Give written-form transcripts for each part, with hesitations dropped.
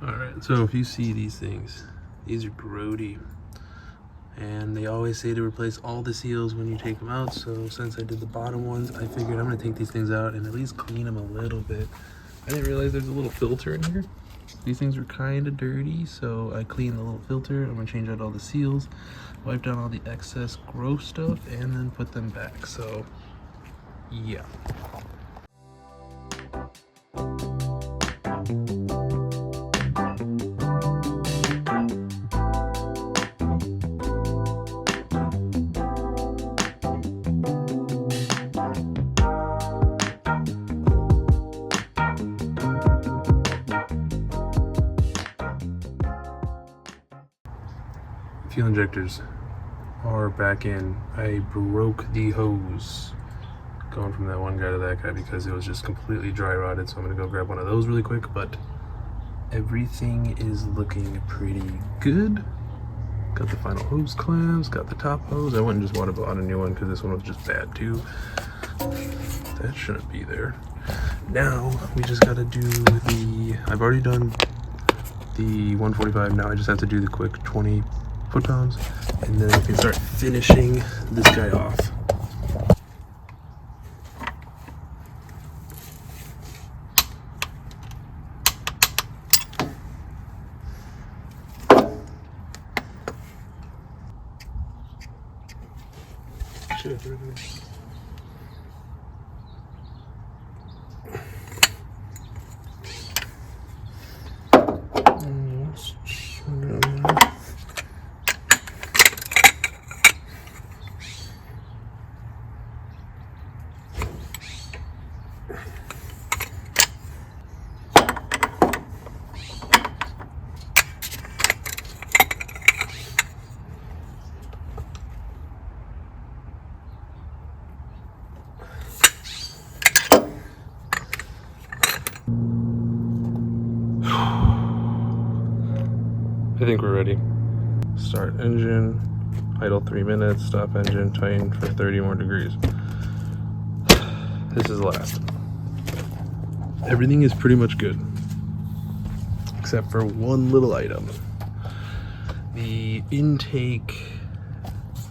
Alright, so if you see these things, these are grody. And they always say to replace all the seals when you take them out. So since I did the bottom ones, I figured I'm gonna take these things out and at least clean them a little bit. I didn't realize there's a little filter in here. These things were kind of dirty, so I cleaned the little filter. I'm gonna change out all the seals, wipe down all the excess gross stuff, and then put them back. So yeah. Fuel injectors are back in. I broke the hose going from that one guy to that guy because it was just completely dry rotted, so I'm gonna go grab one of those really quick. But everything is looking pretty good. Got the final hose clamps, got the top hose. I went and just bought a new one because this one was just bad too. That shouldn't be there. Now we just gotta do I've already done the 145. Now I just have to do the quick 20 foot-pounds, and then I can start finishing this guy off. I think we're ready. Start engine, idle 3 minutes, stop engine, tighten for 30 more degrees. This is last. Everything is pretty much good, except for one little item. The intake,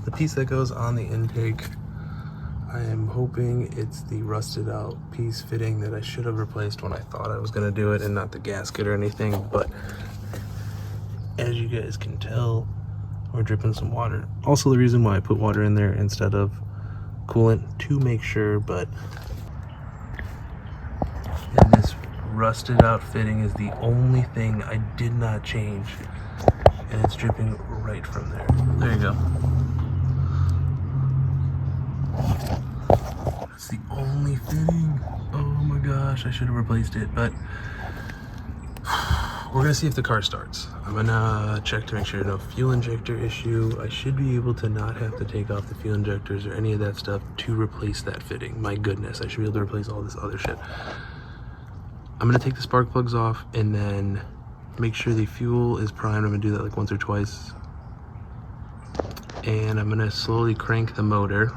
the piece that goes on the intake, I am hoping it's the rusted out piece fitting that I should have replaced when I thought I was gonna do it, and not the gasket or anything. But as you guys can tell, we're dripping some water. Also the reason why I put water in there instead of coolant, to make sure. But and this rusted out fitting is the only thing I did not change, and it's dripping right from there. There you go. That's the only fitting. Oh my gosh, I should have replaced it. But we're gonna see if the car starts. I'm gonna check to make sure no fuel injector issue. I should be able to not have to take off the fuel injectors or any of that stuff to replace that fitting. My goodness, I should be able to replace all this other shit. I'm gonna take the spark plugs off and then make sure the fuel is primed. I'm gonna do that like once or twice. And I'm gonna slowly crank the motor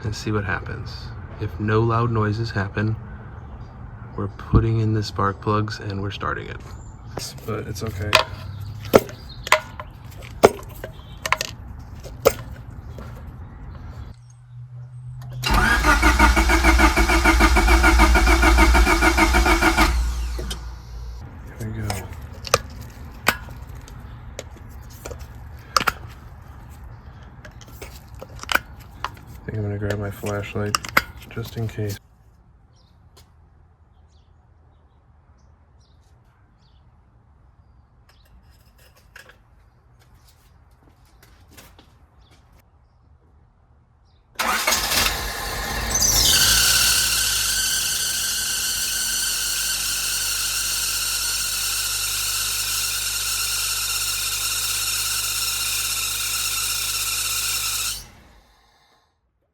and see what happens. If no loud noises happen, we're putting in the spark plugs and we're starting it. But it's okay. Here we go. I think I'm gonna grab my flashlight just in case.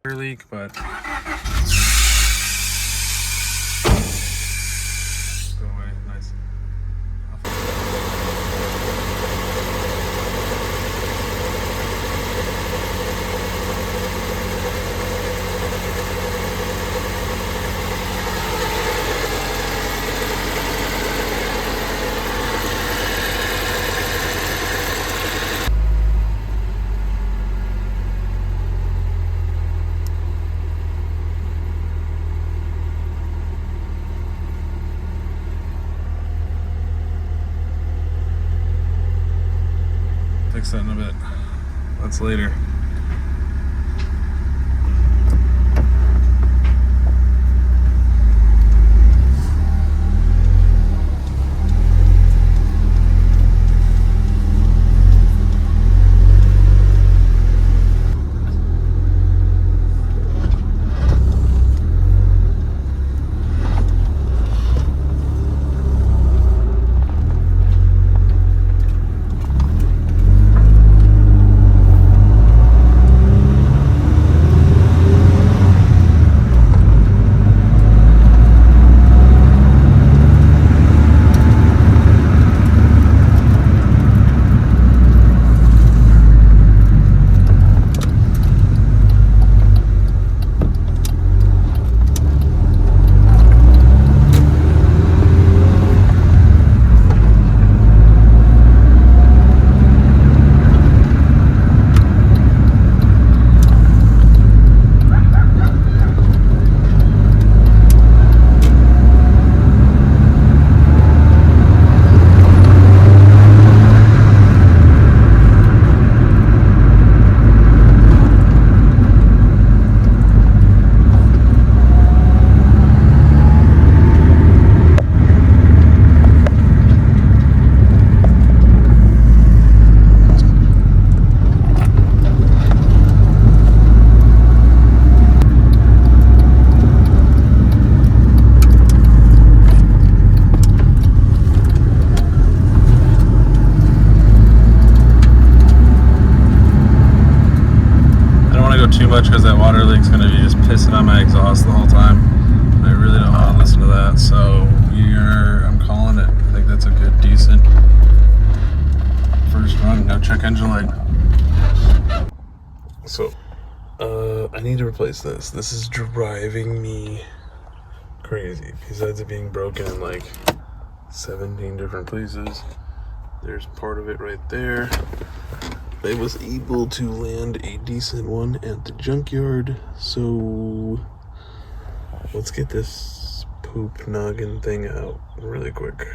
Leak, but go away. Nice. That's later. Too much because that water leak's going to be just pissing on my exhaust the whole time. I really don't want to listen to that, so I'm calling it. I think that's a good, decent first run. Now check engine light. So, I need to replace this. This is driving me crazy. Besides it being broken in like 17 different places, there's part of it right there. I was able to land a decent one at the junkyard, so let's get this poop noggin thing out really quick.